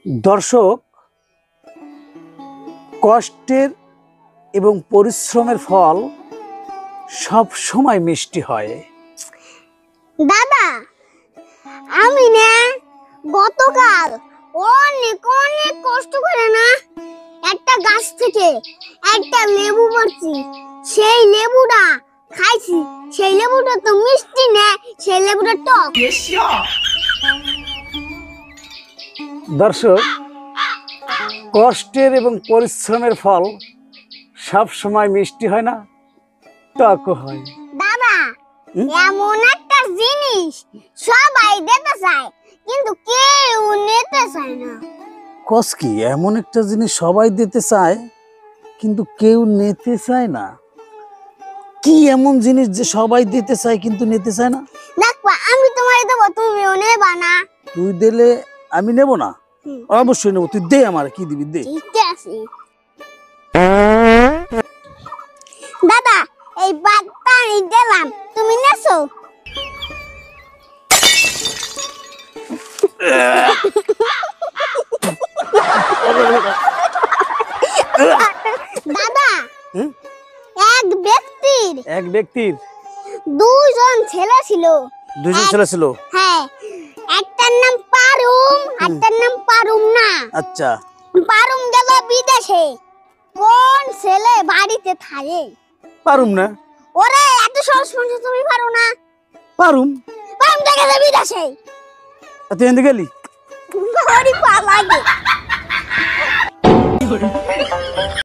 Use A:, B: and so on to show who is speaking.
A: দর্শক, কষ্টের এবং পরিশ্রমের ফল সব সময় মিষ্টি হয়।
B: দাদা, আমি না গতকাল অনেক অনেক কষ্ট করে না একটা গাছ থেকে একটা লেবু পাড়ছি। সেই লেবুটা খাইছি, সেই লেবুটা তো মিষ্টি না, সেই লেবুটা টক।
A: দর্শক, কষ্টের এবং পরিশ্রমের ফল সব সময় মিষ্টি হয় না, টকও হয়।
B: দাদা, এমন একটা জিনিস সবাই দিতে চায় কিন্তু কেউ নিতে চায় না।
A: কস কি এমন একটা জিনিস সবাই দিতে চায় কিন্তু কেউ নিতে চায় না? কি এমন জিনিস যে সবাই দিতে চায় কিন্তু নিতে চায় না?
B: দেখবা, আমি তোমায় দেবো, তুমিও নেবা না।
A: তুই দিলে আমি নেব না? অবশ্যই নেবো। তুই দে, আমার কি দিবি দে।
B: ঠিক আছে দাদা, এই বাগটা আমি দিলাম, তুমি নেছো? দাদা, এক ব্যক্তির দুজন ছেলে ছিল।
A: দুজন ছেলে ছিল?
B: হ্যাঁ, একটার নাম পারুম, একটার নাম পারুম না।
A: আচ্ছা।
B: পারুম গেল বিদেশে, কোন ছেলে বাড়িতে থাকে?
A: পারুম না।
B: ওরে, এত সহজ মনে তুমি পারো না?
A: পারুম।
B: পারুম গেল বিদেশে।
A: তুই এনে গেলি?
B: ঘড়ি পা লাগে।